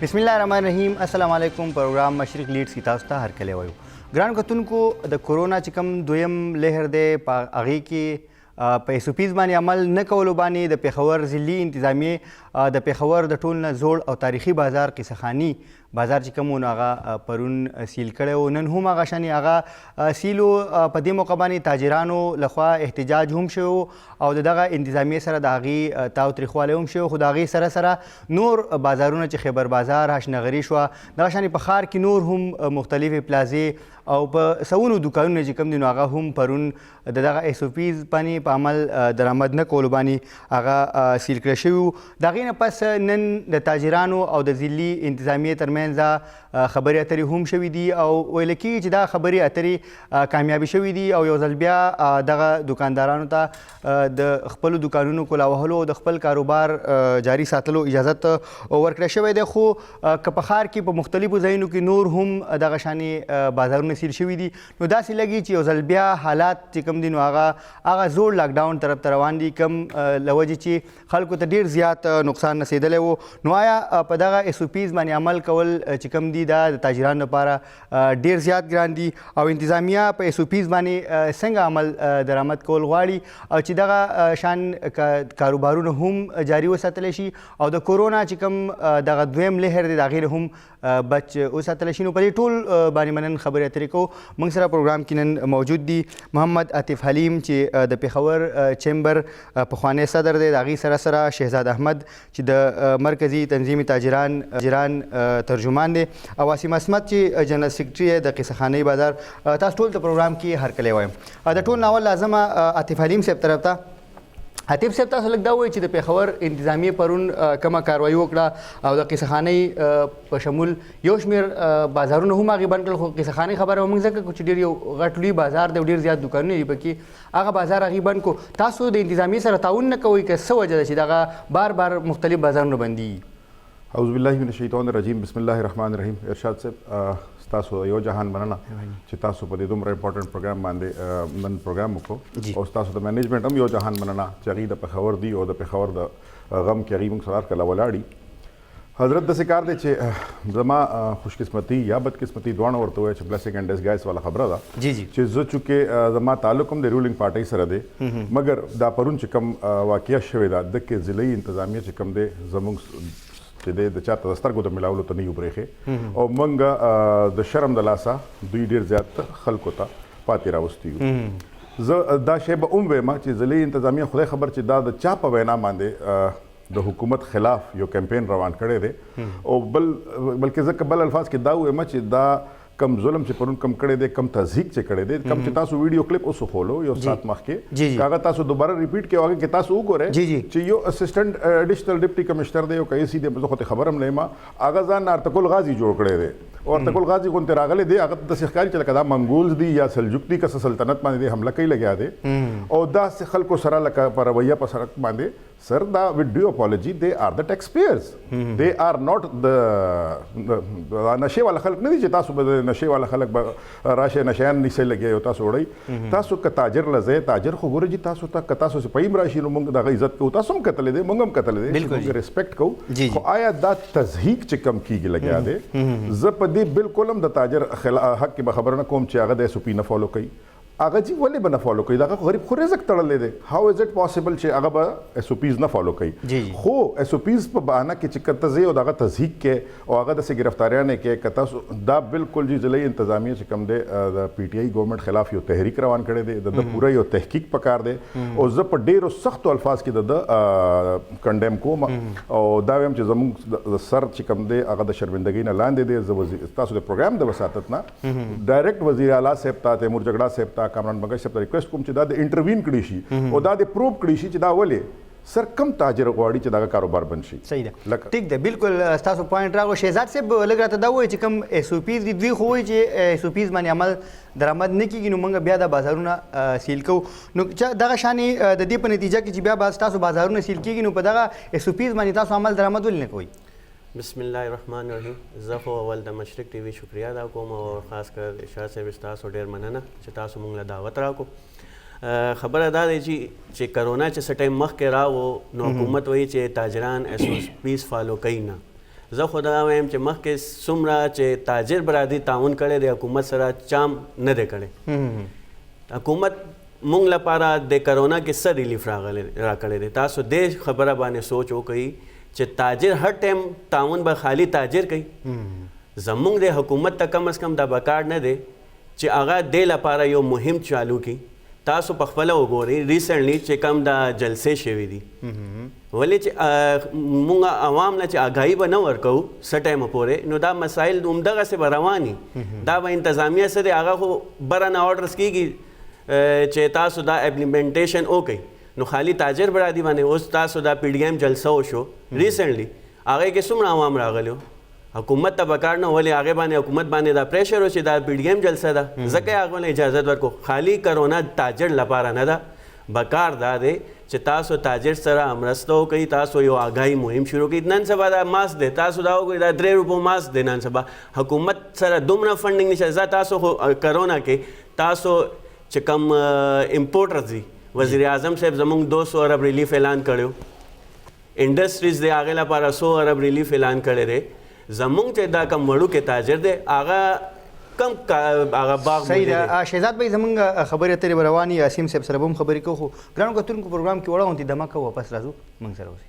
बिस्मिल्लाहिर्रहमानिर्रहीम अस्सलाम वालेकुम। प्रोग्राम मशरिक लीड्स की तास्ता हर कले वायु ग्रान कतुनको द कोरोना चिकम दोयम लहर दे आगे की په SOPs باندې عمل نه کولو باندې د پېښور ضلعي انتظامیې د پېښور د ټول نه زوړ او تاریخي بازار قصهخاني بازار چې کوم نو هغه پرون سیل کړی و. نن هم هغه شانې هغه سیلو په دې موقع باندې تاجرانو لخوا احتجاج هم شوی او دغه انتظامیې سره د هغې تاوتریخوالی هم شوی، خو د هغې سره سره نور بازارونه چې خیبر بازار، هاشنغري شوه، دغه شانې په ښار کې نور هم مختلفې پلازې او په سونو دوکانونه چې کوم دي نو هغه هم پرون د دغه SOPs باندې په عمل درآمد نه کولو باندې هغه سیل کړی شوي وو. د هغې نه پس نن د تاجرانو او د ضلعي انتظامیې ترمنځ خبرې اترې هم شوي دي او ویل کېږي چې دا خبرې اترې کامیابي شوي دي او یو ځل بیا دغه دوکاندارانو ته د خپلو دوکانونو کولا وهلو او د خپل کاروبار جاري ساتلو اجازت ورکړی شوی دی. خو که په ښار کې په مختلفو ځایونو کې نور هم دغه شانې بازارونه سیل شوي دي نو داسې لګي چې یو ځل بیا حالات چې کوم دي نو هغه زوړ لاکډاون طرف ته روان دي، کم له وجې چې خلکو ته ډېر زیات نقصان رسېدلی و. نو آیا په دغه SOPs باندې عمل کول چې کوم دي دا د تاجرانو لپاره ډېر زیات ګران دي او انتظامیه په SOPs باندې څنګه عمل درآمد کول غواړي او چې دغه شان کاروبارونه هم جاري وساتلی شي او د کورونا چې کوم دغه دویم لهر دی د هغې هم بچ وساتلی شي. نو په دې ټول باندې منن خبرې اترې کوو. موږ سره پروګرام کې نن موجود دي محمد عاطف حلیم چې د پېښور چیمبر پخوانی صدر دی، د هغې سره سره شهزاد احمد چې د مرکزي تنظیم تاجران ترجمان دی او واسم عصمت چې جنرال سیکرټري دی د قصهخانۍ بازار. تاسو ټول ته پروګرام کې هرکلی وایم. د ټول ناول لازمه عاطف حلیم صاحب طرف ته. عاطف صاحب تاسو لږ دا ووایئ چې د پېښور انتظامیې پرون کومه کاروایي وکړه او د قصهخانۍ په شمول یو شمېر بازارونه هم هغې بند کړل، خو قصهخانۍ خبره به موږ ځکه کړو چې ډېر یو غټ لوی بازار دی او ډېر زیات دوکانونه دي پکې، هغه بازار هغې بند کړو. تاسو د انتظامیې سره تعاون نه کوئ که څه وجه ده چې دغه بار بار مختلف بازارونه بندېږي؟ اعوذ بالله من الشیطان الرجیم، بسم الله الرحمن الرحیم. ارشاد صاحب تاسو یو جهان مننه چې تاسو په دې دومره امپورټنټ پروګرام باندې نن پروګرام وکړو او تاسو د مینجمنټ هم یو جهان مننه چې هغې د پېښور دي او د پېښور د غم کې هغې موږ سره هر کله ولاړي. حضرت داسې کار دی چې زما خوشقسمتي یا بدقسمتي دواړه ورته وایي چې بلیسنګ اینډ ډسګایز والا خبره ده چې زه چونکې زما تعلق هم د رولینګ پارټۍ سره دی، مګر دا پرون چې کوم واقعه شوې ده دکې ضلعي انتظامیه چې کوم دی زموږ چې دی د چاته د سترګو د ملاولو ته نه یو برېښې او موږ د شرم د لاسه دوی ډېر زیات خلکو ته پاتې راوستي یو. زه دا شی به هم وایم چې ضلعي انتظامیه خدای خبر چې دا د چا په وینا باندې د حکومت خلاف یو کمپین روان کړی دی او بلکې زه که بل الفاظ کې دا ووایم چې دا کم ظلم چې پرون کم کړی دی، کم تضحیق چې کړی دی، کم چې تاسو ویډیو کلیپ اوس وخولو یو ساعت مخکې هغه تاسو دوباره ریپیټ کړئ، هغه کې تاسو وګورئ چې یو اسسټنټ ایډیشنل ډپټي کمشنر دی یو که AC دی، زه خو ته خبر هم نه یم، هغه ځان ارتکل غازي جوړ کړی دی او ارتکل غازي غوندې راغلی دی، هغه داسې ښکاري چې لکه دا منګولز دي یا سلجوق دي که سلطنت باندې دی حمله کوي لګیا دی او داسې خلکو سره لکه په رویه په سړک باندې. سر دا وډ ډو اپالوجي دے آر د ټیکس پیئرز، دے آر ناٹ د نشې والا خلک نه دي چې تاسو به نشې والا خلک به راشه نشیان نیسئ لګیا یو تاسو وړئ. تاسو که تاجر لځئ تاجر خو ګوره چې تاسو ته که تاسو په ایم راشي نو موږ دغه عزت کوو، تاسو هم کتلی دی موږ هم کتلی دی، موږ ریسپیکټ کوو. خو آیا دا تضحیق چې کم کیږي لګیا دی، زه په دې بالکل هم د تاجر حق کې به خبره نه کوم چې هغه د SOP نه فالو کوي. هغه چې ولې به نه فالو کوي؟ دغه غریب خو رزق تړلی دی، هاو از اټ پاسبل چې هغه به SOPs نه فالو کوي؟ خو SOPs په بهانه کې چې که ته ځې او دغه تضحیق کې او هغه داسې ګرفتاریانې کې که تاسو دا بالکل چې ضلعي انتظامیه چې کوم دی د PTI ګورنمنټ خلاف یو تحریک روان کړی دی، د پوره یو تحقیق پکار دی او زه په ډېرو سختو الفاظ کې د کنډیم کوم او دا وایم چې زموږ سر چې کوم دی هغه د شرمندګۍ نه لاندې دی. زه تاسو د پروګرام د وساتت نه ډایرکټ وزیر اعلی صاحب ته، تیمور جګړه صاحب ته، کامران بګش صاحب ته ریکویسټ کوم چې دا د انټروین کړي شي او دا د پروب کړي شي چې دا ولې سر کم تاجر غواړي چې دغه کاروبار بند شي. صحیح ده، ټیک ده، بالکل ستاسو پوینټ راغو. شهزاد صاحب لږ راته دا ووایي چې کوم SOPs دي دوی خو وایي چې SOPs باندې عمل درآمد نه کېږي نو موږ بیا دا بازارونه سیل کوو. نو دغه شانې د دې په نتیجه کې چې بیا ستاسو بازارونه سیل کېږي نو په دغه SOPs باندې تاسو عمل درآمد ولې نه کوئ؟ بسم الله الرحمن الرحیم. زه خو اول د مشرق TV شکریه ادا کوم او خاص کر ارشاد صاحب ستاسو ډېر مننه چې تاسو موږ له دعوت راکړو. خبره دا دی چې کرونا چې څه ټایم مخکې راغو نو حکومت وایي چې تاجران SOPs فالو کوي نه، زه خو دا وایم چې مخکې څومره چې تاجر برادري تعاون کړی دی حکومت سره چام نه دی کړی حکومت مونږ لپاره د کرونا کې څه ریلیف راکړی دی تاسو دې خبره باندې سوچ وکړئ چې تاجر هر ټایم تعاون به خالی تاجر کوي زمونږ د حکومت ته کم از کم دا پکار نه دی چې هغه دې لپاره یو مهم چالو کړي تاسو په خپله وګورئ ریسنټلی چې کوم دا جلسې شوي دي ولې چې مونږ عوام نه چې آګاهي به نه ورکوو څه ټایمه پورې نو دا مسایل همدغسې به رواني دا به انتظامیه څه دی هغه خو بره نه آرډرس کېږي چې تاسو دا امپلیمنټیشن وکړئ نو خالی تاجر برادري باندې اوس تاسو دا پی ډي ایم جلسه وشو ریسنټلی هغې کې څومره عوام راغلي حکومت ته پکار نه ولې هغې باندې حکومت باندې دا پریشر و چې دا پی ډي ایم جلسه ده ځکه یې هغه له اجازت ورکړو خالی کرونا تاجر لپاره نه ده پکار دا دی چې تاسو تاجر سره مرسته وکړئ تاسو یو آګاهي مهم شروع کړئ نن سبا دا ماسک دی تاسو دا وګورئ دا 3 روپو ماسک دی نن سبا حکومت سره دومره فنډینګ نشته ځکه تاسو خو کرونا کې تاسو چې کوم امپورټرز دي وزیر اعظم صاحب زموږ 200 ارب ریلیف اعلان کړو انډسټریز دی هغې لپاره 100 ارب ریلیف اعلان کړی دی زموږ چې دا کوم وړوکی تاجر دی هغه کم هغه باغ صحیح ده شهزاد بھائی زموږ خبرې اترې به روانې عاصم صاحب سره به هم خبرې کوو خو ګرانو کتونکو پروګرام کې وړه غونتې دمه کوو واپس راځو موږ سره اوسئ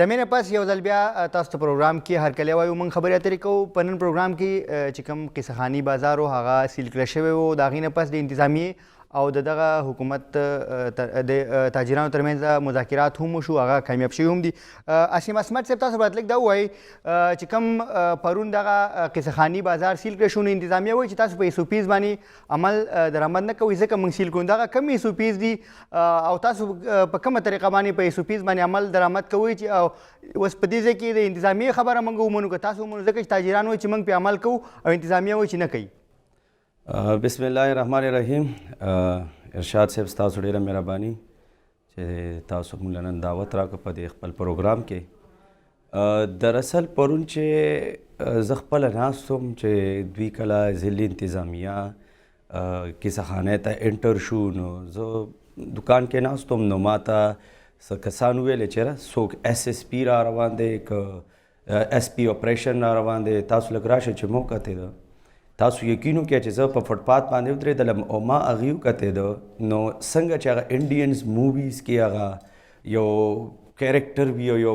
د مینې پس یو ځل بیا تاسو ته پروګرام کې هرکلی وایو موږ خبرې اترې کوو په نن پروګرام کې چې کوم قصه خاني بازار و هغه سیل کړی شوی و د هغې نه پس د انتظامیې او دغه حکومت د تاجرانو ترمنځ مذاکرات هم وشو هغه کامیاب شوي هم دي عاصم اسمت صاحب تاسو باید لږ دا ووایئ چې کوم پرون دغه قصه خاني بازار سیل کړی شو نو انتظامیه وایي چې تاسو په ایسوپیز باندې عمل درآمد نه کوئ ځکه موږ سیل کوو دغه کم ایسوپیز دي او تاسو په کومه طریقه باندې په ایسوپیز باندې عمل درآمد کوئ چې اوس په دې ځای کې د انتظامیې خبره موږ ومنو که تاسو ومنو ځکه چې تاجران وایي چې موږ پې عمل کوو او انتظامیه وایي چې نه کوي بسم الله الرحمن الرحیم ارشاد صاحب تاسو ډیره مهرباني چې تاسو موږ نن دعوت راکړه په دې خپل پروګرام کې دراصل پرون چې زه خپله ناست وم چې دوی کله ضلعي انتظامیه کیسه خانې ته انټر شو نو زه دکان کې ناست وم نو ما ته څه کسان وویلې چې څوک ایس ایس پي را روان دی که ایس پي اپریشن را روان دی تاسو لږ راشئ چې مو کتې ده تاسو یقین وکړئ چې زه په فټپات باندې ودرېدلم او ما هغې وکتېده نو څنګه چې هغه انډینز موویز کې هغه یو کیریکټر وي او یو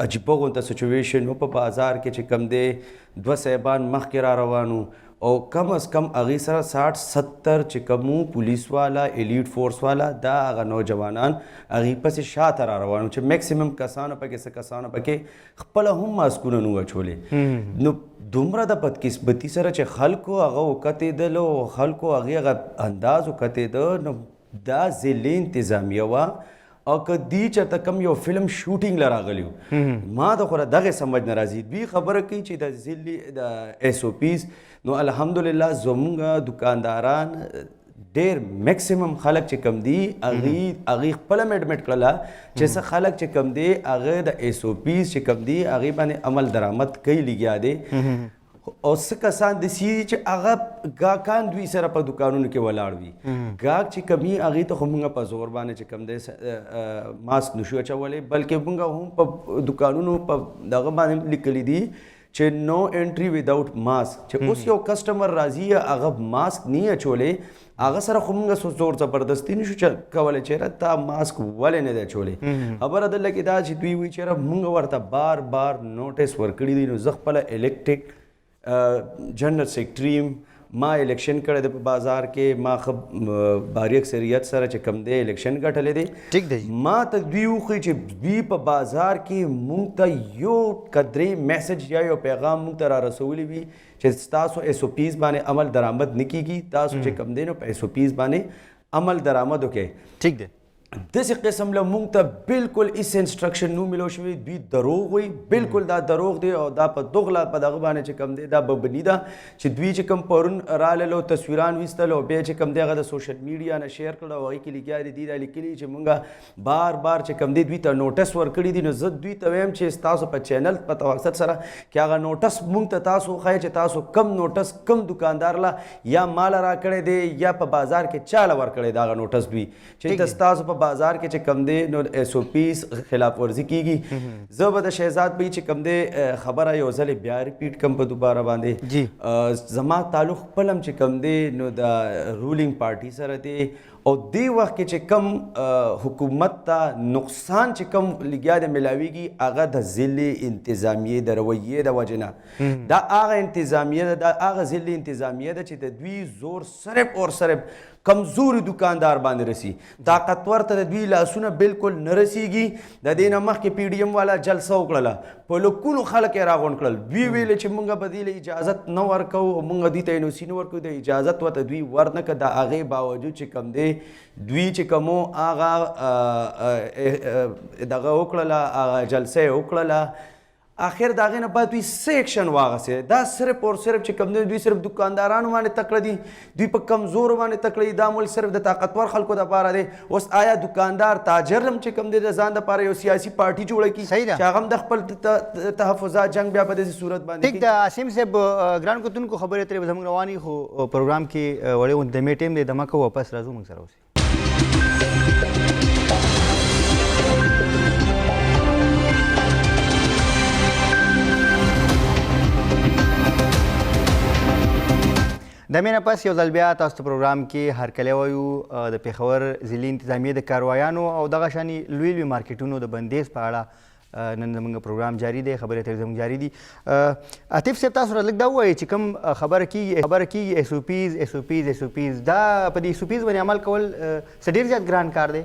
عجیبه غونته سچویشن و په بازار کې چې کم دی 2 صاحبان مخکې را روان او کم از کم هغې سره 60-70 چې کومو پولیس والا الیټ فورس والا دا هغه نوجوانان هغې پسې شاته را روان چې میکسیمم کسانو پکې څه کسانو پکې خپله هم ماسکونه نه اچولې نو دومره د بدقسمتي سره چې خلکو هغه وکتېدل او خلکو هغې هغه انداز وکتېده نو دا ضلعي انتظامیه وه او که دی چېرته کوم یو فلم شوټینګ له راغلی و ما د خو دغې سمجھ نه راځي دوی خبره کوي چې د ضلعي د ایس او پیز نو الحمدلله زموږ دکانداران ډېر میکسیمم خلک چې کم دي هغې خپله مې اډمټ کړله چې څه خلک چې کم دي هغه د ایس او پیز چې کم دي هغې باندې عمل درآمد کوي لګیا دی او څه کسان داسې دي چې هغه ګاهکان دوی سره په دوکانونو کې ولاړ وي ګاهک چې کم وي هغې ته خو موږ په زور باندې چې کم دی ماسک نشو اچولی بلکې موږ هم په دوکانونو په دغه باندې لیکلی دي چې نو انټري وداوټ ماسک چې اوس یو کسټمر راځي هغه ماسک نه اچولی هغه سره خو موږ زور زبردستي نشو کولی چې تا ماسک ولې نه دی اچولی خبره دلته کې دا چې دوی وایي چې موږ ورته بار بار نوټس ورکړي دي نو زه خپله الکټریک جنرال سیکرټري ما الیکشن کړی دی په بازار کې ما باري اکثریت سره چې کم دی الیکشن ګټلی دی ټیک دی ما ته دوی وښیي چې دوی په بازار کې موږ ته یو قدرې میسج یا یو پیغام موږ ته را رسولی وي چې ستاسو ایس او پیز باندې عمل درآمد نه کیږي تاسو چې کم دی نو په ایس او پیز باندې عمل درآمد وکړئ ټیک دی داسې قسم له مونږ ته بالکل هېڅ انسټرکشن نو میلاو شوی دوی دروغ وایي بالکل دا دروغ دی او دا په دغله په دغه باندې چې کوم دی دا ببني ده چې دوی چې کوم پرون رالل او تصویران ویستل او بیا چې کوم دی هغه د سوشل میډیا نه شیر کړل او هغې کې لګیا دي دوی دا لیکلي چې مونږ بار بار چې کوم دی دوی ته نوټس ورکړي دي نو زه دوی ته وایم چې ستاسو په چینل په توسط سره کې هغه نوټس مونږ ته تاسو وښایئ چې تاسو کم نوټس کم دکاندار له یا مال راکړی دی یا په بازار کې چاله ورکړی دی هغه نوټس دوی چې ستاسو په بازار کې چې کم دی نو ایس او پیز خلاف ورزي کیږي زه به د شهزاد بھائی چې کم دی خبره یو ځلې بیا ریپیټ کم په دوباره باندې زما تعلق خپل هم چې کم دی نو د رولینګ پارټي سره دی او دې وخت کې چې کم حکومت ته نقصان چې کم لګیا دی ملاویږي هغه د ضلع انتظامیې د رویې د وجې نه دا هغه انتظامیه ده دا هغه ضلع انتظامیه ده چې د دوی زور صرف اور صرف کمزوري دکاندار باندې رسی طاقتور ته د دوی لاسونه بالکل نه رسیږي د دې نه مخکې پی ډي ایم والا جلسه وکړله په لکونو خلک یې راغونډ کړل دوی ویل چې موږ به دې له اجازت نه ورکوو موږ دوی ته NOC نه ورکوو د اجازت ورته دوی ورنکړه د هغې باوجود چې کوم دی دوی چې کومو هغه دغه وکړله هغه جلسه یې وکړله آخر د هغې نه بعد دوی څه ایکشن واخیستی دا صرف اور صرف چې کوم دی دوی صرف دکاندارانو باندې تکړه دي دوی په کمزورو باندې تکړه دي دا ملک صرف د طاقتور خلکو دپاره دی اوس آیا دکاندار تاجر هم چې کوم دی د ځان دپاره یو سیاسي پارټي جوړه کړي چې هغه هم د خپل تحفظات جنګ بیا په داسې صورت باندې ټیک د عاصم صاحب ګران کتونکو خبرې ترې به زموږ روانې خو پروګرام کې وړې دمې ټیم دی دمه کوو واپس راځو موږ سره اوسئ د مینه پس یو ځل بیا تاسو ته پروګرام کې هرکلی وایو د پېښور ضلعي انتظامیې د کاروایانو او دغه شانې لوی لوی مارکیټونو د بندیز په اړه نن زموږ پروګرام جاری دی خبرې اترې زموږ جاری دي عاطف صاحب تاسو راته لږ دا ووایئ چې کوم خبره کېږي ایس او پیز دا په دې ایس او پیز باندې عمل کول څه ډېر زیات ګران کار دی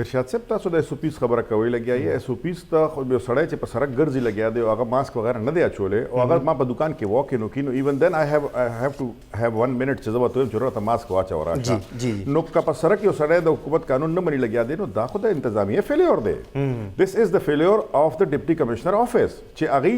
ارشاد صاحب تاسو د SOPs خبره کوي لګیا یې SOPs ته خو یو سړی چې په سړک ګرځي لګیا دی او هغه ماسک وغیره نه دی اچولی او هغه ما په دکان کې واک ان وکړي نو ایون دین I have to have 1 minute چې زه به ورته ویم چې وروره ته ماسک واچوه راشه نو که په سړک یو سړی د حکومت قانون نه مني لګیا دی نو دا خو د انتظامیه فیلیور دی دس از د فیلیور آف د ډپټي کمشنر آفس چې هغې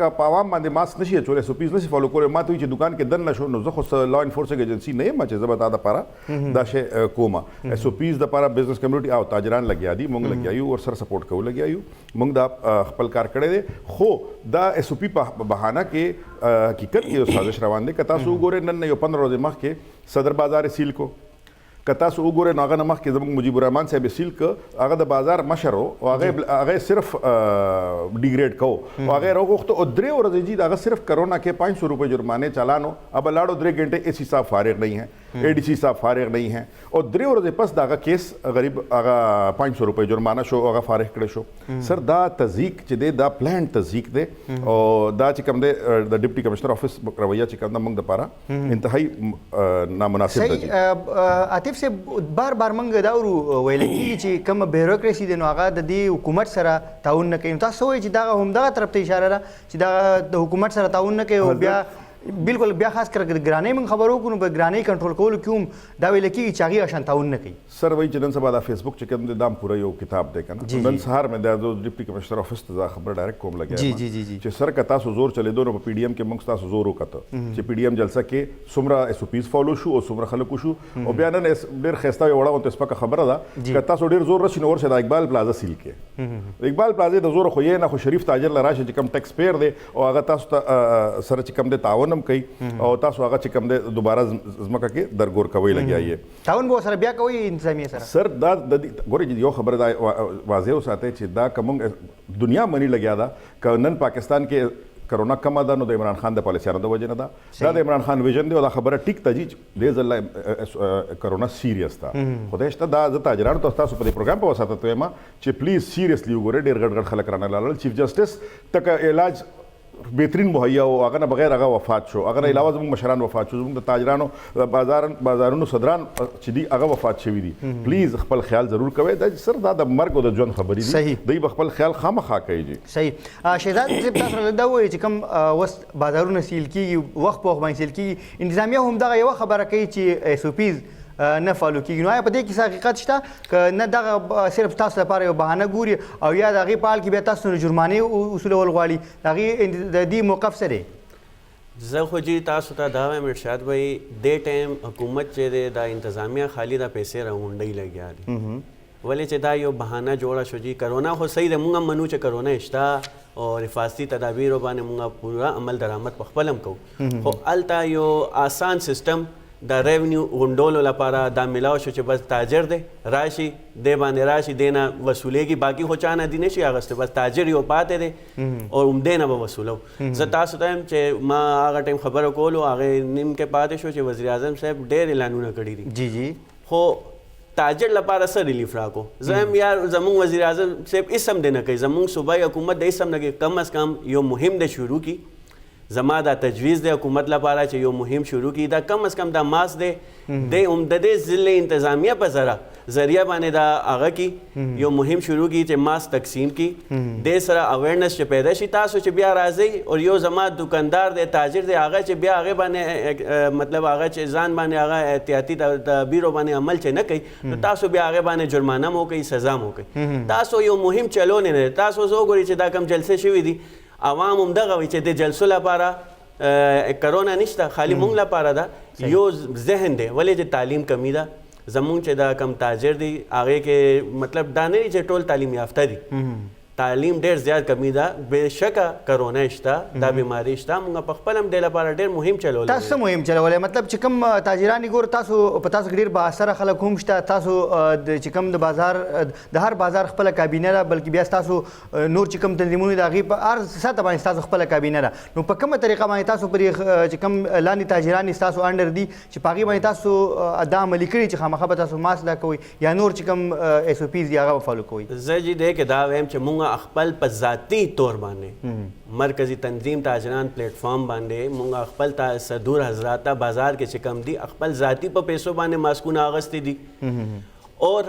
که په عوام باندې ماسک نشي اچولی SOPs نشي فالو کولی ما ته وایي چې دکان کې دن نشو نو زه خو لا انفورسنګ ایجنسي نه یم چې زه به تا دپاره دا شی کومه SOPs دپاره بزنس کمیونټي او تاجران لګیا دي مونږ لګیا یو ور سره سپورټ کوو لګیا یو مونږ دا خپل کار کړی دی خو دا SOP په بهانه کې حقیقت کې یو سازش روان دی که تاسو وګورئ نن یو 15 ورځې مخکې صدر بازار یې سیل کو که تاسو وګورئ نو هغه نه مخکې زموږ مجیب الرحمن صاحب یې سیل که هغه د بازار مشر و او هغه صرف ډیګریډ کو او هغه یې راوغوښته او 3 ورځې جی هغه صرف کرونا کے 500 روپے جرمانے چالانو اب لاڑو 3 گھنٹے AC صاحب فارغ نہیں ہیں ADC صاحب فارغ نہیں ہیں اور 3 ورځې پس دا هغه کیس غریب هغه 500 روپے جرمانه شو هغه فارغ کړی شو سر دا تزیق چې دی دا پلان تزیق دی او دا چې کوم دی د ډپټي کمشنر افیس رویه چې کوم د موږ دپاره انتهایی نامناسب دی عاطف صاحب بار بار موږ دا ویل کېږي چې کومه بیوروکراسي دی نو هغه د دې حکومت سره تعاون نه کوي نو تاسو وایئ چې دغه همدغه طرف ته اشاره ده چې دغه د حکومت سره تعاون نه کوي او بیا بالکل بیا خاص کر ګرانۍ موږ خبرو وکړو نو په ګرانۍ کنټرول کولو کې هم دا ویل کېږي چې هغې اشان تعاون نه کوي سر وایي چې نن سبا دا فیسبوک چې کوم دی دا هم پوره یو کتاب دی که نه نن سهار مې دا ډپټي کمشنر افیس ته دا خبره ډایرکټ کوم لګیا چې سر که تاسو زور چلېدو نو په PDM کې موږ تاسو زور وکړه چې PDM جلسه کې څومره SOPs فالو شو او څومره خلک وشو او بیا نن ډېر ښایسته یو وړه غونته سپکه خبره ده که تاسو ډېر زور رسي نو ورشه د اقبال پلازه سیل کې اقبال پلازې د زوره خو یې نه خو شریف تاجر له راشي چې کوم ټیکس پیر دی او هغه تاسو ته سره چې کوم دی تعاون هم کوي او تاسو هغه چې کوم دی دوباره ځمکه کې درګور کوئ لګیا یې تعاون به ورسره بیا کوئ انتظامیې سره سر دا ګورئ یو خبره دا واضح وساتئ چې دا که موږ دنیا مني لګیا ده که نن پاکستان کې کرونا کمه ده نو د عمران خان د پالیسیانو د وجې نه ده دا د عمران خان ویژن دی او دا خبره ټیک ته جي دې ځله کرونا سیریس ده خدای شته دا زه تاجرانو ته تاسو په دې پروګرام په وساته ته وایم چې پلیز سیریسلی وګورئ ډېر غټ غټ خلک رانه لاړل چیف جسټس تک علاج بهترین مهیا او هغه نه بغیر هغه وفات شو هغه نه علاوه زموږ مشران وفات شو زموږ د تاجرانو بازارونو صدران چې دي هغه وفات شوي دي پلیز خپل خیال ضرور کوئ دا سر دا د مرګ او د ژوند خبرې دي دوی به خپل خیال خامخا کوي جي صحیح شهزاد صاحب تاسو راته دا ووایئ چې کوم اوس بازارونه سیل کېږي وخت په وخت باندې سیل کېږي انتظامیه هم دغه یوه خبره کوي چې SOPs نه فالو کیږي. نو آیا په دې کې څه حقیقت شته که نه دغه صرف تاسو لپاره یو بهانه ګوري او یا د هغې په حال کې بیا تاسو نه جرمانې وصولول غواړي د هغې د دې موقف څه دی؟ زه خو جی تاسو ته دا وایم ارشاد بھائی دې ټایم حکومت چې دی دا انتظامیه خالي دا پیسې راغونډۍ لګیا دي ولې چې دا یو بهانه جوړه شو جی کرونا خو صحیح دی مونږ هم منو چې کرونا شته او حفاظتي تدابیرو باندې مونږ پورا عمل درآمد په خپل هم کوو خو هلته یو آسان سیستم د ریونیو غونډولو لپاره دا ملاو شو چې بس تاجر دی راشي دې باندې راشي دې نه وصولېږي باقي خو چا نه دي نشي اخیستی بس تاجر یو پاتې دی او همدې نه به وصولو. زه تاسو ته یم چې ما هغه ټایم خبرو کولو هغې نیم کې پاتې شو چې وزیر اعظم صاحب ډېر اعلانونه کړي دي جی جی خو تاجر لپاره څه ریلیف راکو. زه هم یار زمونږ وزیر اعظم صاحب اسم دی نه کوي زمونږ صوبایي حکومت د اسم نه کوي کم از کم یو مهم دی شروع کی زما دا تجویز دی حکومت لپاره چې یو مهم شروع کی دا کم از کم دا ماس دی د عمددې ضلع انتظامیه په ذریعه باندې دا هغه کی یو مهم شروع کی چې ماس تقسیم کی دې سره اویرنس چې پیدا شي تاسو چې بیا راځئ او یو زما دکاندار دی تاجر دی هغه چې بیا هغې باندې مطلب هغه چې ځان باندې هغه احتیاطي تدابیرو باندې عمل چې نه کوي نو تاسو بیا هغې باندې جرمانه مو کوي سزا مو کوي. تاسو یو مهم چلون نه تاسو زه وګورئ چې دا کم جلسې شوي دي عوام هم دغه وي چې د جلسو لپاره کرونا نشته خالی مونږ لپاره ده یو ذهن دی ولې چې تعلیم کمی ده زمونږ چې دا کم تاجر دی هغې کې مطلب دا نه دی چې ټول تعلیم یافته دي تعلیم ډېر زیات کمی ده بېشکه کرونا شته دا بیماري شته مونږ په خپل هم دې لپاره ډېر مهم چلولی تاسو څه مهم چلولی مطلب چې کوم تاجران یې ګورو تاسو په تاسو کې ډېر بااثره خلک هم شته تاسو چې کوم د بازار د هر بازار خپله کابینه ده بلکې بیا ستاسو نور چې کوم تنظیمونه دي د هغې په هر سطح باندې ستاسو خپله کابینه ده نو په کومه طریقه باندې تاسو پرې چې کوم لاندې تاجران ستاسو انډر دي چې په هغې باندې تاسو دا عملي کړي چې خامخا به تاسو ماسک دا کوئ یا نور چې کوم ایس او پیز دي هغه به فالو کوئ؟ زه جی دی کې دا وایم چې مونږ خپل په ذاتي طور باندې مرکزی تنظیم تاجران پلیټ فارم باندې مونږ خپل صدور حضرات ته بازار کې چې کم دي خپل ذاتي په پیسو باندې ماسکونه اغوستي دي اور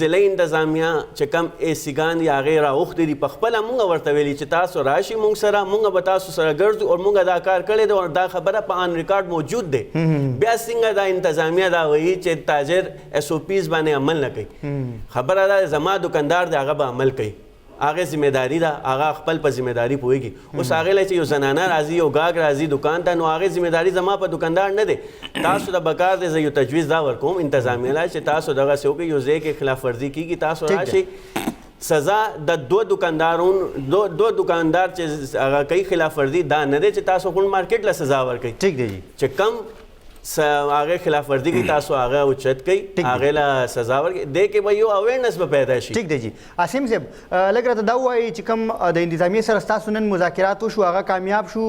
ضلعي انتظامیه چې کم ایسیګان یا هغې راوښتي دي په خپله مونږ ورته ویلي چې تاسو راشي مونږ سره مونږ به تاسو سره ګرځو او مونږ دا کار کړی دی او دا خبره په آن ریکارډ موجود دی بیا څنګه دا انتظامیه دا وایي چې تاجر ایس او پیز باندې عمل نه کوي خبره دا زما دکاندار دی هغه به عمل کوي هغه ذمہداري ده هغه خپل په ذمہداري پوهېږي اوس هغې له چې یو زنانه راځي یو ګاګ راځي دکان ته نو هغې ذمہداري زما په دکاندار نه دی تاسو ته بکار دی زه یو تجویز دا ورکوم انتظامیه له چې تاسو دغسې وکړئ یو ځای کې خلاف ورزي کېږي تاسو راشئ سزا د دو دکاندار چې هغه کوي خلاف ورزي دا نه دی چې تاسو خپل مارکیټ له سزا ورکوئ ټیک دی چې کم هغه خلاف ورزي کوي تاسو هغه اوچت کوي هغې له سزا ورکوي دې کې به یو اویرنس به پیدا شي. ټیک دی جی عاصم صاحب لږ راته دا ووایئ چې کوم د انتظامیې سره ستاسو نن مذاکرات وشو هغه کامیاب شو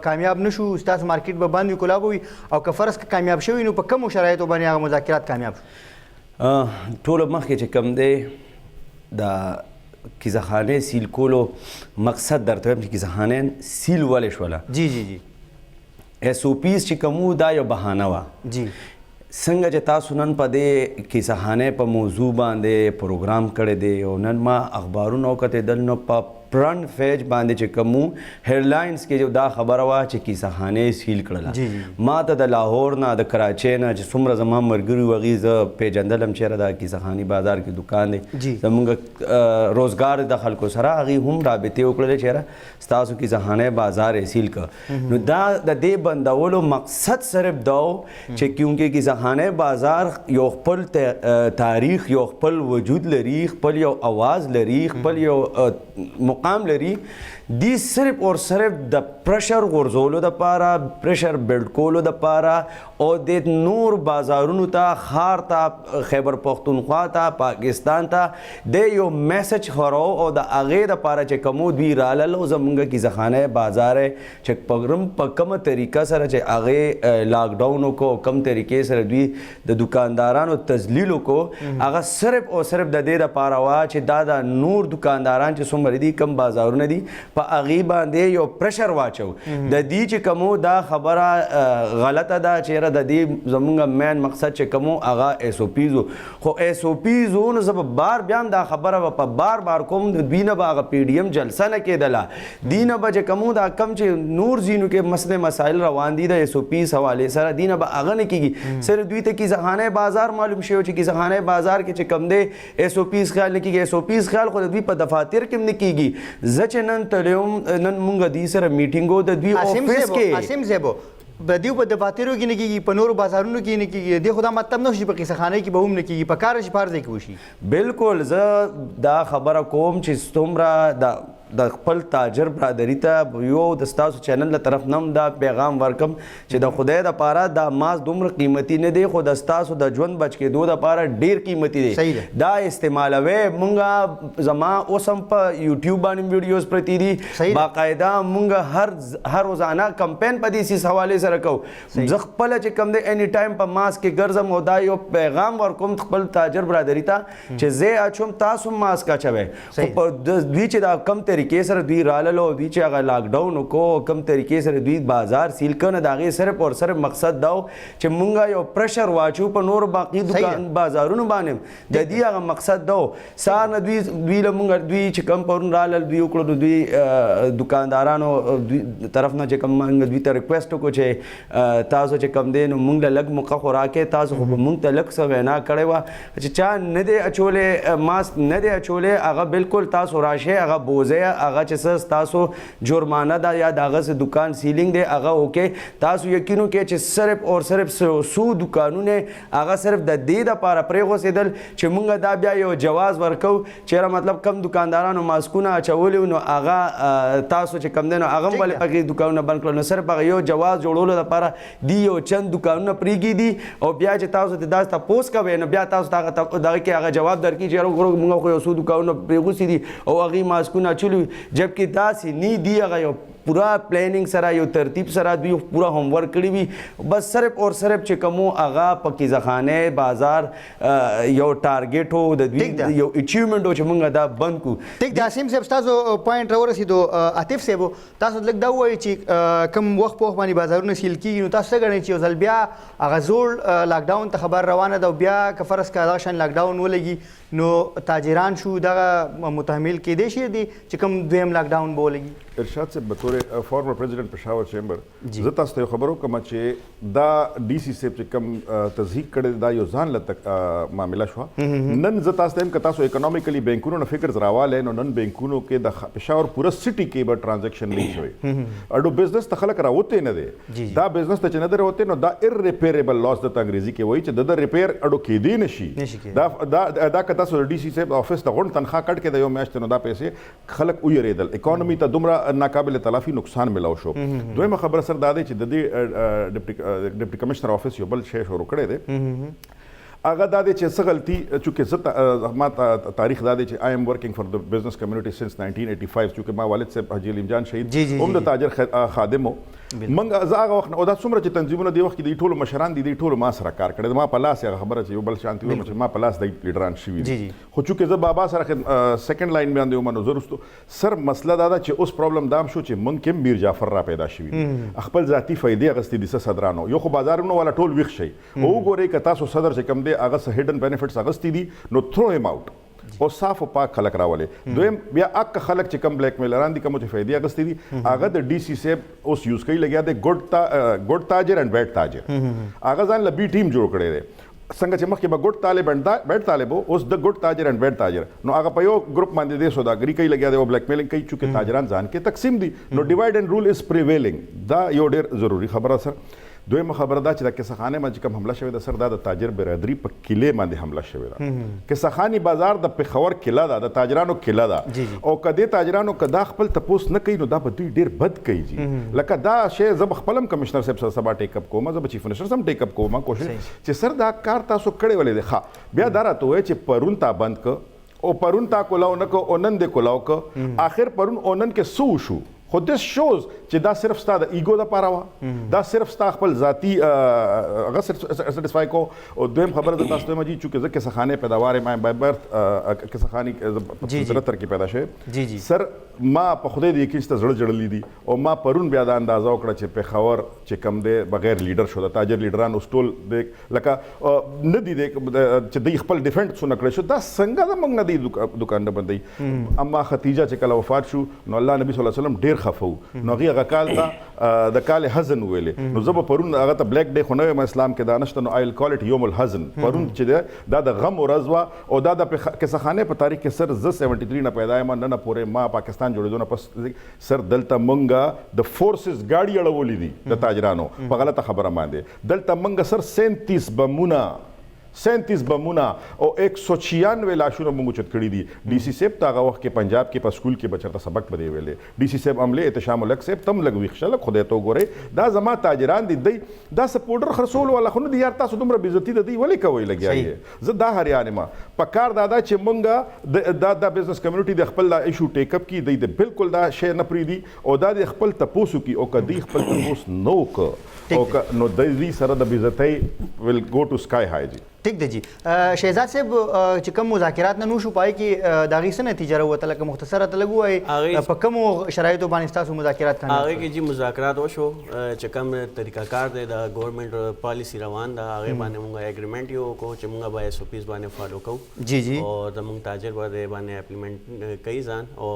کامیاب نه شو ستاسو مارکیټ به بند وي کلاب وي او که فرض که کامیاب شوي نو په کومو شرایطو باندې هغه مذاکرات کامیاب شو؟ ټولو مخکې چې کوم دی د کیزهخانې سیل کولو مقصد درته وایم چې کیزهخانې سیل ولې شوله جی جی جی ایس او پیز چې کوم دا یو بهانه وه جی څنګه چې تاسو نن په دې کیسهخانې په موضوع باندې پروګرام کړی دی او نن ما اخبارونه وکتېدل نو په فرنٹ پیج باندې چې کوم هیډلاینز کې جو دا خبره وه چې کیسهخانې سیل کړله ما ته د لاهور نه د کراچۍ نه چې څومره زما ملګري وو هغې زه پیژندلم چېرې دا کیسهخاني بازار کې دکان دی زمونږ روزګار د خلکو سره هغې هم رابطې وکړلې چېرې ستاسو کیسهخانۍ بازار یې سیل کړه نو دا د دې بندولو مقصد صرف دا و چې کیونکې کیسهخانۍ بازار یو خپل تاریخ یو خپل وجود لري خپل یو آواز لري خپل یو مقام لري دی صرف اور صرف د پریشر غورځولو دپاره پریشر بلډ کولو دپاره او د نور بازارونو ته ښار ته خیبر پښتونخوا ته پاکستان ته د یو میسج خورو او د هغې دپاره چې کومو دوی رالل او زمونږ کیسهخانۍ بازار چې په کومه طریقه سره چې هغې لاکډاون وکړو کوم طریقې سره دوی د دکاندارانو تذلیل وکړو هغه صرف او صرف د دې دپاره وه چې دا د نور دکانداران چې څومره دي کم بازارونه دي په هغې باندې یو پرشر واچو د دې چې کومو دا خبره غلطه ده چېرې د دې زمونږ مین مقصد چې کومو هغه ایس او پیز خو ایس او پیز نو زه به بار بیا هم دا خبره به په بار کوم د دوی نه به هغه پی ډي ایم جلسه نه کېدله دوی نه به چې کومو دا کم چې نور ځینو کې مسایل روان دي د ایس او پیز حوالې سره دوی نه به هغه نه کېږي صرف دوی ته کیسهخانه بازار معلوم شوی چې کیسهخانه بازار کې چې کم دی ایس او پیز خیال نه کېږي ایس او پیز خیال خو د دوی په دفاتر کې هم نه کېږي زه چې نن تلم نن مونږ دوی سره میټینګ و د دوی آفس کې عاصم صاحب د دیو په دفاترو کې نه کېږي په نورو بازارونو کې نه کېږي د خدا مطلب نه شي په قصهخانه کې به هم نه کېږي په کار شي پارځای کې وشي بالکل زه دا خبره کوم چې څومره د خپل تاجر برادری ته یو د ستاسو چینل له طرف نم دا پیغام ورکم چې د خدای د پاره دا ماس دومره قیمتي نه دی خو د ستاسو د ژوند بچ کېدو د پاره ډیر قیمتي دی دا استعمالوي مونږه زما اوس هم په یوټیوب باندې ویډیوز پرتی دي باقاعده مونږ هر روزانه کمپین په دې سیس حواله سره کو زه خپل چې کم دی اني ټایم په ماس کې ګرځم او دا یو پیغام ورکوم خپل تاجر برادری ته چې زه اچوم تاسو ماس کا چوي خو په دوی چې دا کم طریقې سره دوی راللو دوی چې هغه لاک ډاون وکړو کم طریقې سره دوی بازار سیل کړه د هغې صرف اور صرف مقصد دا چې مونږ یو پرشر واچو په نور باقي دکان بازارونو باندې د دې هغه مقصد دا سار نه دوی له مونږ دوی چې کم پرون رالل دوی وکړو دوی دکاندارانو طرف نه چې کم مونږ دوی ته ریکویسټ وکړو چې تاسو چې کم دی نو مونږ له لږ موقع خو راکې تاسو خو مونږ ته لږ څه وینا کړې وه چې چا نه دی اچولی ماسک نه دی اچولی هغه بالکل تاسو راشئ هغه بوځئ هغه چې تاسو جرمانه ده یا د هغه دکان سیلینګ دی هغه اوکې تاسو یقین وکړئ چې صرف اور صرف څو دکانونه هغه صرف د دې دپاره پرېښودل چې مونږ دا بیا یو جواز ورکو چېرې مطلب کم دکاندارانو ماسکونه اچولي نو هغه تاسو چې کم دی نو هغه هم ولې پکې دکانونه بند کړل نو صرف هغه یو جواز جوړولو دپاره دی یو چند دکانونه پرېږدي دي او بیا چې تاسو ته داسې تپوس کوئ نو بیا تاسو ته دغه کې هغه جواب درکړي چې مونږ خو یو څو دکانونه پرېښودي دي او هغې ماسکونه اچولي جبکې داسې نه دي هغه یو پورا پلانینګ سره یو ترتیب سره دوی پورا هوم ورک کړی وي بس صرف اور صرف چې کومو هغه په کیزخانه بازار یو ټارګټ و د دوی یو اچیومنټ و چې مونږ دا بند کړو ټیک د عاصم صاحب تاسو پوینټ راورسېدو عاطف صاحب تاسو لږ دا ووایئ چې کم وخت په وخت باندې بازارونه سیل کېږي نو تاسو څه ګڼئ چې یو ځل بیا هغه زوړ لاکډاون ته خبر روانه ده او بیا که فرض که دغه شان لاکډاون ولګي نو تاجران شو دغه متحمل کېدی شي دي چې کوم دویم لاکډاون به ولګي ارشاد صاحب بطور فارمر پریزیډنټ پېښور چیمبر زه تاسو ته یو خبر وکړم چې دا ډي سي صاحب چې کوم تصحیح کړی دا یو ځان له معامله شوه نن زه تاسو ته یم که تاسو اکنامیکلی بینکونو نه فکر راوالی نو نن بینکونو کې د پېښور پوره سټي کې به ټرانزیکشن نه شوی اډو بزنس ته خلک راوتی نه دی دا بزنس ته چې نه دی راوتی نو دا ارریپیریبل لاس د انګریزي کې وایي چې د ریپیر اډو کېدی نه شي دا که تاسو د ډي سي صاحب آفس ته غونډ تنخواه کټ کې د یو میاشتې نو دا پیسې خلک ویرېدل اکانومي ته دومره ناقابل تلافي نقصان ملاو شو دویمه خبره سره دا دی چې د دې ډپټي کمشنر آفس یو بل شی شروع کړی دی هغه دا دی چې څه غلطي چونکې زه ما تاریخ دا دی چې آی ایم ورکینګ فار د بزنس کمیونټي سنس 1985 چونکې ما والد صاحب حاجي علیم جان شهید هم د تاجر خادم و منګه زه هغه وخت او دا څومره چې تنظیمونه دی وخت کې د ټولو مشران دي د ټولو ما سره کار کړی ما په لاس هغه خبره چې یو بل شانتي وم چې ما په لاس د لیډران شوي دي خو چونکې زه بابا سره سیکنډ لاین باندې وم نو زه رستو سر مسله دا ده چې اوس پرابلم دام شو چې مونږ کې میر جعفر را پیدا شوي خپل ذاتي فایدې اغستې دي صدرانو یو خو بازارونو والا ټول ویښ شي او وګورئ که تاسو صدر چې کوم دی هغه څه هیډن بینیفټس اغستې دي نو تھرو هیم آؤٹ او صاف او پاک خلک راولې دویم بیا اک خلک چې کم بلیک میلران دي کوم چې فائدې اغستې دي هغه د ډي سي صاحب اوس یوز کوي لګیا دی ګډ تاجر اینڈ بیډ تاجر هغه ځان له بي ټیم جوړ کړی دی څنګه چې مخکې به ګډ طالب اینڈ بیډ طالب اوس د ګډ تاجر اینڈ بیډ تاجر نو هغه په یو ګروپ باندې دی سوداګري کوي لګیا دی او بلیک میلینګ کوي چونکې تاجران ځان کې تقسیم دي نو ډیوایډ اینڈ رول از پریویلینګ دا یو ډېر ضروري خبره سر دویمه خبره دا چې د کیسهخانې باندې کوم حمله شوې ده سر دا د تاجر برادري په کیلې باندې حمله شوې ده کیسهخاني بازار د پېښور کیله ده د تاجرانو کیله ده او که دې تاجرانو که دا خپل تپوس نه کوي نو دا به دوی ډېر بد کوي جي لکه دا شی زه به خپل هم کمشنر صاحب سره سبا ټیک اپ کوم زه به چیف منسټر سم ټیک اپ کوم کوشش چې سر دا کار تاسو کړی ولې دی ښه بیا دا راته وایي چې پرون تا بند که او پرون تا کولاو نه که او نن دې کولاو که آخر پرون او نن کې څه وشو خو دس شوز چې دا صرف ستا د ایګو دپاره وه دا صرف ستا خپل ذاتي هغه سټسفای کو او دویم خبره د تاسو ته مجي چونکې زه کیسهخانې پیداوار یم بای برث کیسهخاني په 73 کې پیدا شوی سر ما په خدای دې کې چې زړه جړلې دي او ما پرون بیا دا اندازه وکړه چې پېښور چې کم دی بغیر لیډر شو د تاجر لیډران اوس ټول د لکه نه دي چې دوی خپل ډیفنډ څونه کړی شو دا څنګه د موږ نه دی دکان نه بندوي اما ختیجه چې کله وفات شو نو الله نبی صلی الله علیه وسلم ډېر خفه و نو هغې هغه کال ته د کال حزن ویلې نو زه به پرون هغه ته بلیک ډے خو نه یم اسلام کې دا نشته نو آی ویل کال اټ یوم الحزن پرون چې دی دا د غم ورځ وه او دا د کیسهخانې په تاریخ کې سر زه 73 نه پیدا یم نه پورې ما پاکستان جوړېدو نه پس سر دلته مونږه د فورسز گاډي اړولې دي د تاجرانو په غلطه خبره باندې دلته مونږه سر 37 بمونه او 196 لاشونه مونږ چت کړي دي ډي سي صاحب ته هغه وخت کې پنجاب کې په سکول کې بچرته سبق بده ویلې ډي سي صاحب عمله احتشام الک صاحب تم لګ ویښله خدای ته وګورئ دا زما تاجران دي دا سپورټر خرڅول ولا خو نه دي یار تاسو دومره بېزتي د دوی ولې کوئ لګیا زه دا هریانه ما په کار دا چې مونږه دا بزنس کمیونټي د خپل ایشو ټیک اپ کی دی د بالکل دا شی نه پریدي او دا د خپل تپوسو کی او کدی خپل تپوس نو ک او نو د دې سره د بېزتۍ ویل گو ټو سکای های جی ٹھیک دی جی شہزاد صاحب چې کوم مذاکرات نه نوشو پای کې د هغې څه نتیجه راوته لکه مختصره ته لږ ووایئ په کومو شرایطو باندې ستاسو مذاکرات هغې کې جی مذاکرات وشو چې کوم طریقه کار دی د ګورنمنټ پالیسي روان ده هغې باندې مونږ اګریمنټ یې وکړو چې مونږ به SOPs باندې فالو کوو جی جی او زمونږ تاجر باندې اپلیمنٹ کوي ځان او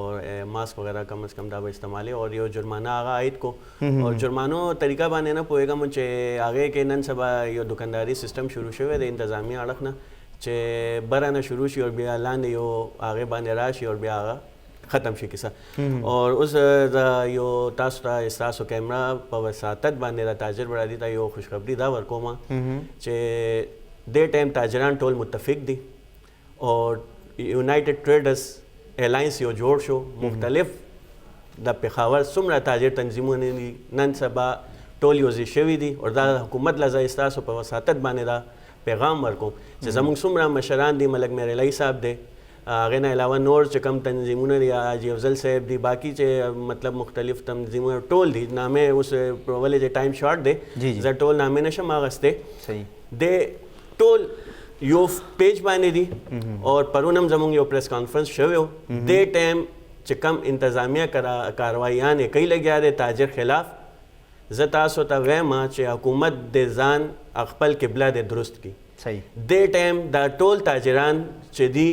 ماسک وغیرہ کم از کم دا به استعمالي او یو جرمانه هغه عاید کو او جرمانو طریقه باندې نه پوهېږم چې هغې کې نن سبا یو دکانداري سیستم شروع شوی دی انتظامیه اړخ نه چې بره نه شروع شي او بیا لاندې یو هغې باندې راشي او بیا هغه ختم شي کیسه اور اوس د یو تاسو ته ستاسو کیمرا په وساطت باندې د تاجر برادري ته یو خوشخبري دا ورکوم چې دې ټایم تاجران ټول متفق دي او یونایټډ ټریډرز الاینس یو جوړ شو مختلف د پېښور څومره تاجر تنظیمونه دي نن سبا ټول یو ځای شوي دي او دا حکومت له ځای ستاسو په وساطت باندې دا پیغام ورکوم چې زموږ څومره مشران دي ملک میرعلی صاحب دی هغې نه علاوه نور چې کوم تنظیمونه دي حاجي افضل صاحب دي باقي چې مطلب مختلف تنظیمونه ټول دي نامې اوس ولې چې ټایم شارټ دی زه ټول نامې نشم اخیستی دی ټول یو پیج باندې دي او پرون هم زموږ یو پریس کانفرنس شوی و دې ټایم چې کم انتظامیه کارواییانې کوي لګیا دی تاجر خلاف زه تاسو ته وایم چې حکومت د ځان خپل قبله د درست کی دې ټایم دا ټول تاجران چې دي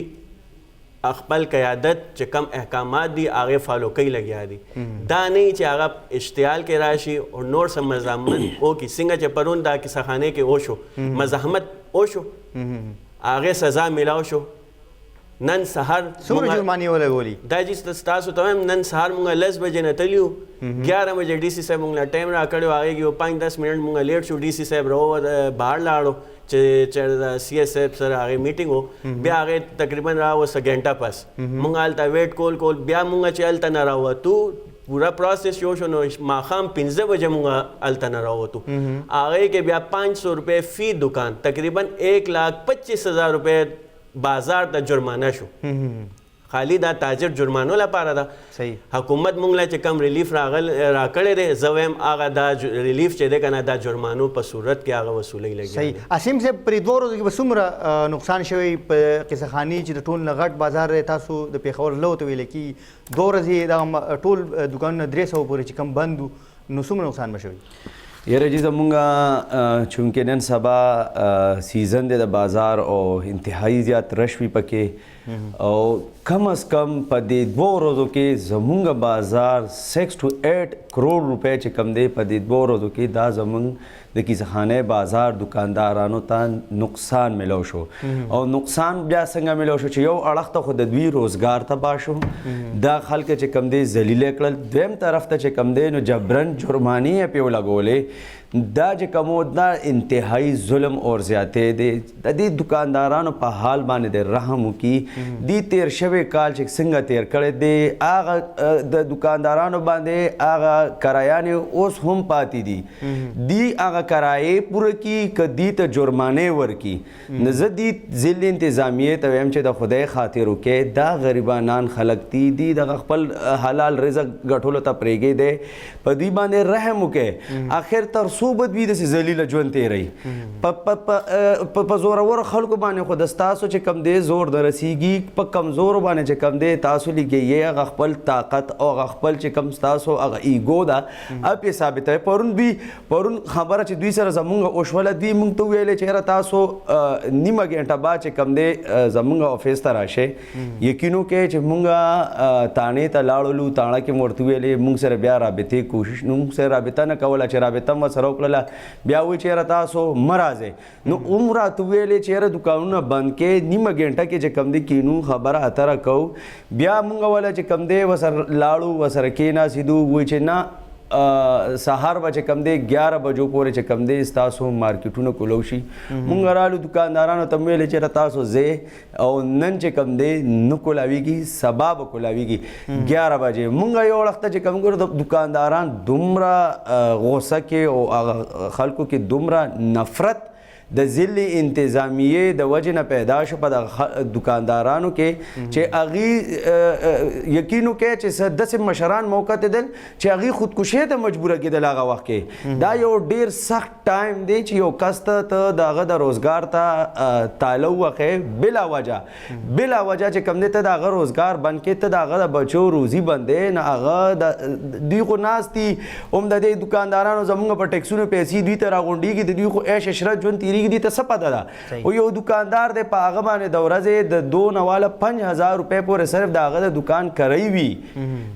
خپل قیادت چې کم احکامات دي هغې فالو کوي لګیا دي دا نه چې هغه اشتعال کې راشي او نور څه مزاحمت وکړي څنګه چې پرون دا کیسهخانې کې وشو مزاحمت وشو هغې سزا میلاو شو نن سهار څومره جرمانې ولګولي دا چې ستاسو ته وایم نن سهار مونږ 10 بجې نه تللي وو 11 بجې ډي سي صاحب مونږ له ټایم راکړی و هغې کې یو 5-10 منټ مونږ لیټ شو ډي سي صاحب بهر لاړو چې د سی ایس صاحب سره هغې میټینګ و بیا هغې تقریبا راوسته ګنټه پس مونږ هلته ویټ کول بیا مونږ چې هلته نه راوتو پورا پروسیس یو شو نو ماښام 15 بجې مونږ هلته نه راوتو هغې کې بیا 500 روپۍ فی دکان تقریبا 1,25,000 روپۍ بازار ته جرمانه شو خالی دا تاجر جرمانو لپاره ده حکومت مونږ له چې کم ریلیف راکړی دی زه وایم هغه دا ریلیف چې دی که نه دا جرمانو په صورت کې هغه وصولۍ لګیا صحیح اسیم صاحب پرې 2 ورځو کې به څومره نقصان شوی په قصهخاني چې د ټول نه غټ بازار دی تاسو د پېښور له ورته ویلی کېږي 2 ورځې دغه ټول دوکانونه 300 پورې چې کم بند وو نو څومره نقصان به شوی یاره جی زمونږ چونکې نن سبا سیزن دی د بازار او انتهایی زیات رش وي پکې او کم از کم په دې 2 ورځو کې زمونږ بازار 6 to 8 کروڑ روپۍ چې کم دی په دې 2 ورځو کې دا زمونږ د کیسهخانې بازار دکاندارانو ته نقصان ملو شو او نقصان بیا څنګه ملو شو چې یو اړخ ته خو د دوی روزګار تباه شو دا خلک چې کم دی ذلیله کړل دویم طرف ته چې کم دی نو جبرن جرمانې یې پې ولګولې دا چې کوم دا انتهایی ظلم اور زیاتې دی د دې دکاندارانو په حال باندې د رحم وکړي دی تیر شوی کال چې څنګه تیر کړی دی هغه د دکاندارانو باندې هغه کرایانې اوس هم پاتې دي دی هغه کرایې پوره کړي که دی ته جرمانې ورکړي نو زه دې ضلع انتظامیې ته وایم چې د خدای خاطر وکړئ دا غریبانان خلک دي دغه خپل حلال رزق ګټلو ته پرېږدی دی په دوی باندې رحم وکړئ آخر تر څو بدوي داسې ذلیله ژوند تېروي په زورور خلکو باندې خو د ستاسو چې کم دی زور د رسیږي په کمزورو باندې چې کم دی تاسو لګیږئ هغه خپل طاقت او هغه خپل چې کم ستاسو هغه ایګو ده هغه ثابتوي. پرون خبره چې دوی سره زمونږ وشوله دوی موږ ته وویلې چې یاره تاسو نیمه ګنټه بعد چې کم دی زمونږ افیس ته راشئ. یقینو کې چې موږ تانې ته لاړلو تاڼه کې مو ورته ویلې موږ سره بیا رابطې کوشش موږ سره رابطه نه کوله چې رابطه مو سره وکړله بیا وایي چې یاره تاسو مه راځئ. نو هم راته ویلې چې یاره دوکانونه بند کې نیمه ګنټه کې چې کم دی کینو خبره اتره کوو. بیا موږ وله چې کم دی ورسره لاړو ورسره کېناستو وایي چې نه سهار به چې کم دی 11 بجو پورې چې کم دی ستاسو مارکیټونه کولو شي. مونږ رالو دکاندارانو ته ویلې چې تاسو ځئ او نن چې کم دی نه کولاویږي سبا به کولاویږي 11 بجې. مونږ یو وخت چې کم ګورو دکانداران دومره غوسه کې او خلکو کې دومره نفرت د ضلع انتظامیې د وجې نه پیدا شو په د دکاندارانو کې چې هغې یقینو کې چې داسې مشران موقع تېدل چې هغې خودکشۍ ته مجبوره کېدل هغه وخت کې. دا یو ډېر سخت ټایم دی چې یو کس ته د هغه د روزګار ته تاله ووښې بلا وجه چې کوم دی ته د هغه روزګار بند کړې ته د هغه د بچو روزي بندې نه هغه د دوی خو ناست دي هم د دې دکاندارانو زموږ په ټیکسونو پیسې دوی ته راغونډېږي د دوی خو عیش عشرت ژوند تېرېږي دي ته څه پته ده. او یو دکاندار دی په هغه باندې د ورځې د 2 نه واله 5000 روپۍ پورې صرف د هغه د دکان کرایي وي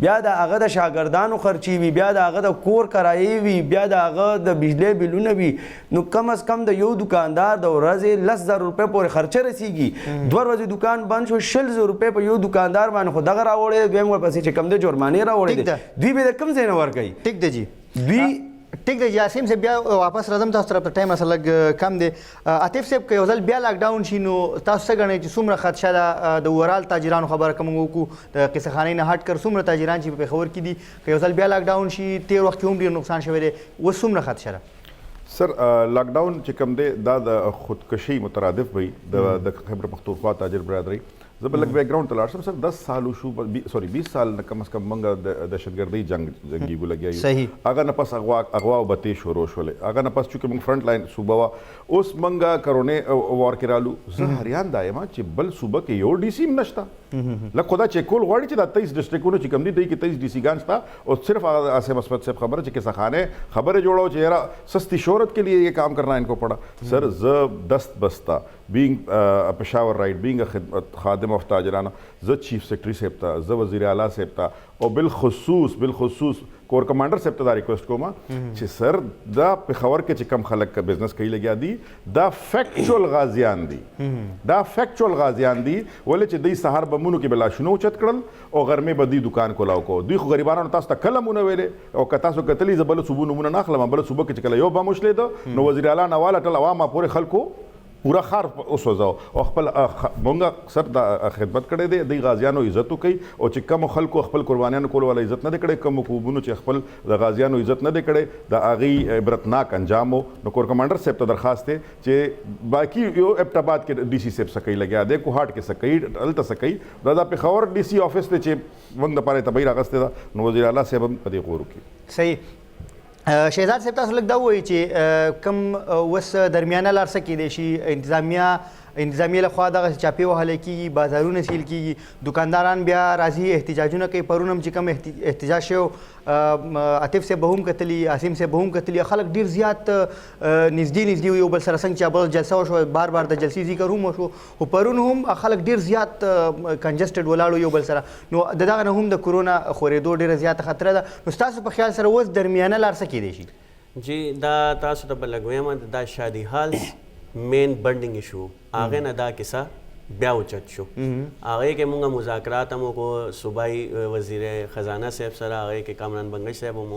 بیا د هغه د شاګردانو خرچي وي بیا د هغه د کور کرایي وي بیا د هغه د بجلی بلونه وي. نو کم از کم د یو دکاندار د ورځې 10,000 روپۍ پورې خرچه رسیږي. 2 ورځې دکان بند شو 100,000 روپۍ په یو دکاندار باندې خو دغه راوړی دویم ورپسې چې کم دی جرمانې راوړی دوی به د کوم ځای نه ورکوي. ټیک دی جی دوی ټیک دی یاسین صاحب بیا واپس راځم تاسو طرف ته ټایم اصل لږ کم دی. عاطف صاحب که یو ځل بیا لاک ډاون شي نو تاسو څه ګڼئ چې څومره خدشه ده د اوورال تاجرانو خبره که موږ وکړو د قصه خانې نه هټ کر څومره تاجران چې په پېښور کې دي که یو ځل بیا لاک ډاون شي تېر وخت کې هم ډېر نقصان شوی دی اوس څومره خدشه ده؟ سر لاک ډاون چې کوم دی دا د خودکشي مترادف وي د خیبر پختونخوا تاجر برادري. زه به لږ بیک ګراؤنډ ته لاړ شم. سر 10 سال وشو 20 سال نه کم از کم موږ د دهشتګردۍ جنګي ولګیا یو هغه نه پس اغوا او بتې شروع شولې هغه نه پس چونکې موږ فرنټ لاین صوبه وه اوس موږ کرونې وار کې رالو. زه حیران دا یم چې بل صوبه کې یو ډي سی هم نشته. لږ خو دا چیک کول غواړي چې دا 23 ډسټرکټونه چې کوم دي دوی کې 23 ډي سی ګان شته او صرف عاصم اسمت صاحب خبره چې قصه خانه خبریں جوڑو چې یاره سستی شہرت کے لیے یہ کام کرنا ان کو پڑا. سر ز دست بستہ بینگ پشاور رائٹ بینگ خادم آف تاجرانہ ز چیف سیکرٹری صاحب تا ز وزیر اعلیٰ صاحب تا اور بالخصوص کور کمانډر صاحب ته دا ریکویسټ کوم چې سر دا پېښور کې چې کم خلک بزنس کوي لګیا دي دا فیکچوال غازیان دي ولې چې دوی سهار بمونو کې به لاشونه اوچت کړل او غرمې به دوی دکان کولاو کو. دوی خو غریبانو تاسو ته کله مونه ویلې او که تاسو کتلي زه بله صوبو نومونه نه اخلم بله صوبه کې چې کله یو بم وشلېده نو وزیر اعلی نواله ټول عوامه پورې خلکو پورا خار وسوځاو او خپل مونږ سر د خدمت کړی دی دوی غازیانو عزت وکړي او چې کم خلکو خپل قربانیانو کولو والا عزت نه دی کړی کم حکومتونو چې خپل د غازیانو عزت نه دی کړی د هغې عبرتناک انجام نو کور کمانډر صاحب ته درخواست دی چې باقي یو ابټاباد کې ډي سی صاحب څه کوي لګیا دی کوهاټ کې څه کوي هلته څه کوي دا د پېښور ډي سی آفس دی چې موږ دپاره یې تبعي راغستی ده نو وزیر اعلی صاحب هم په دې غور وکړي. صحیح شهزاد صاحب تاسو لږ دا ووایي چې کوم اوس درمیانه لار څه کیدی شي انتظامیه لخوا دغه چاپې وهلی کېږي بازارونه سیل کېږي دکانداران بیا راځي احتجاجونه کوي پرون هم چې کوم احتجاج شو عاطف صاحب به هم کتلي عاصم صاحب به هم کتلي خلک ډېر زیات نږدې یو بل سره څنګه چې بل جلسه وشوه بار د جلسې ذکر هم وشو خو پرون هم خلک ډېر زیات کنجسټډ ولاړو یو بل سره نو د دغه نه هم د کرونا خورېدو ډېره زیاته خطره ده. نو ستاسو په خیال سره اوس درمیانه لار څه کیدی شي؟ جی دا تاسو ته به لږ وایم دا شادي هالس مین بنډینګ ایشو هغې نه دا کیسه بیا اوچت شو هغې کې مونږ مذاکرات هم وکړو صوبایي وزیر خزانه صاحب سره هغې کې کامران بنګش صاحب هم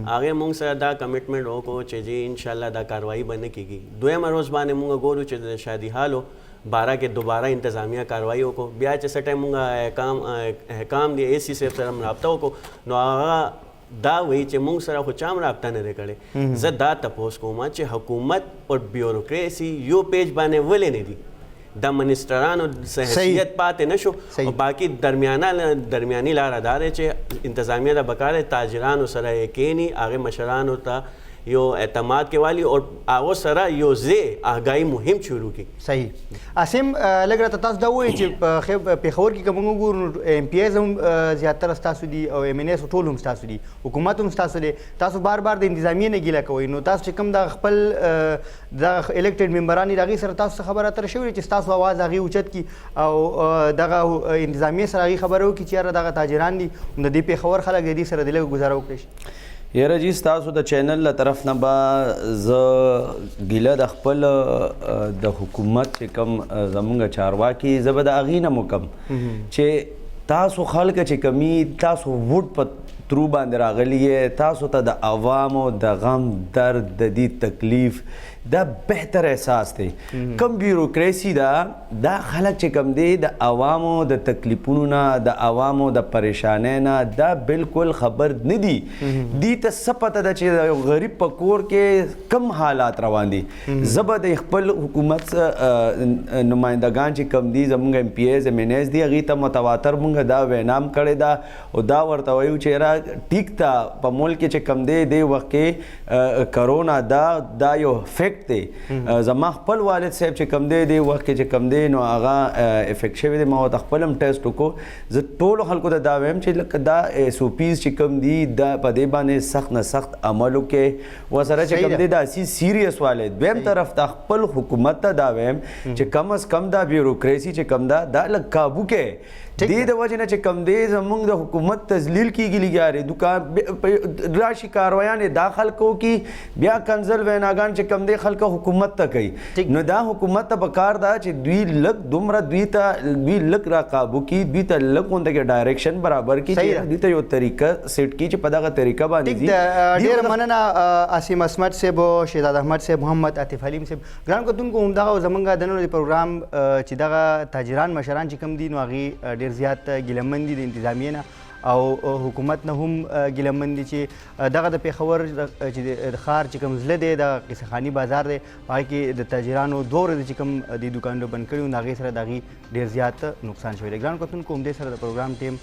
هغې مونږ سره دا کمټمنټ وکړو چې جی انشاءالله دا کاروایي به نه کېږي. دویمه روز باندې مونږ ګورو چې د شادي حالو باره کې دوباره انتظامیه کاروایي وکړو بیا چې څه ټایم مونږ حکام دی اے سی صاحب سره هم رابطه وکړو نو هغه دا وایي چې موږ سره خو چا هم رابطه نه دی کړې. زه دا تپوس کوم چې حکومت او بیوروکراسي یو پیج باندې ولې نه دي د منسټرانو حیثیت پاتې نه شو او باقي درمیاني لاره دا دی چې انتظامیه د بکار تاجرانو سره یې کښېني هغې مشرانو ته यो एतमाद के वाली और आवो सरा यो जे आगाही मुहिम शुरू की صحیح اسیم لږ راته تاسو دا وایي چې په پېښور کې که موږ وګورو ایم پی ایز هم زیاتره ستاسو دي او ایم ان ایس ټول هم ستاسو دي حکومت هم ستاسو دی تاسو بار بار د انتظامیې نه ګیله کوئ نو تاسو چې کوم د خپل د الیکټډ ممبران دي د هغې سره تاسو څه خبره اتره شوې چې ستاسو اواز هغې اوچت کړي او دغه انتظامیې سره هغې خبره وکړي چې یاره دغه تاجران دي د دې پېښور خلک د دې سره د لږه ګزاره وکړي شي یاره جی ستاسو د چینل له طرف نه به زه ګیله د خپل د حکومت چې کوم زمونږ چارواکي زه به د هغې نه مکم چې تاسو خلک چې کمی تاسو ووټ په ترو باندې راغلی یې تاسو ته د عوامو د غم درد د دې تکلیف دا بهتر احساس دی کم بیوروکریسی دا خلک چې کم دی د عوامو د تکلیفونو نه د عوامو د پریشانۍ نه دا بالکل خبر نه دي دې ته څه پته ده چې د غریب په کور کې کم حالات روان دي زه به د خپل حکومت نمایندګان چې کم دي زموږ ایم پی ایز ایم ان ایس دي هغې ته متواتر مونږ دا وینام کړې ده او دا ورته وایو چې یاره ټیک ده په ملک کې چې کم دی دې وخت کې کرونا دا یو افیکټ دی زما خپل والد صاحب چې کم دی دې وخت کې چې کم دی نو هغه افیکټ شوی دی ما ورته خپل هم ټیسټ وکړو زه ټولو خلکو ته دا وایم چې لکه دا ایس او پیز چې کم دي دا په دې باندې سخت نه سخت عمل وکړي ورسره چې کم دی دا اسی سیریس والی دویم طرف ته خپل حکومت ته دا وایم چې کم از کم دا بیوروکریسی چې کم دا لږ کابو کې دې د وجې نه چې کم دی زموږ د حکومت تذلیل کېږي لګیارې دکان راشي کارویانې دا خلکو کې بیا کنزل ویناګان چې کم دی خلک حکومت ته کوي نو دا حکومت ته پکار ده چې دوی لږ دومره دوی لږ را قابو کړي دوی ته لږ غونډه کې ډایرکشن برابر کړي چې دوی ته یو طریقه سیټ کړي چې په دغه طریقه باندې ځي ډېره مننه عاصم اسمت صاحب شهزاد احمد صاحب محمد عاطف حلیم صاحب ګران کتونکو همدغه زموږ د نن د پروګرام چې دغه تاجران مشران چې کوم دي نو هغې ډېر زیات ګیلهمن دي د انتظامیې نه او حکومت نه هم ګیلهمن دي چې دغه د پېښور چې د ښار چې کوم زړه دی د قصه خاني بازار دی په هغې کې د تاجرانو دوه ورځې چې کوم دې دوکانونه بند کړي وو نو هغې سره د هغې ډېر زیات نقصان شوی دی ګران کتونکو همدې سره د پروګرام ټیم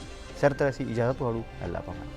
سرته رسي اجازت غواړو الله پامان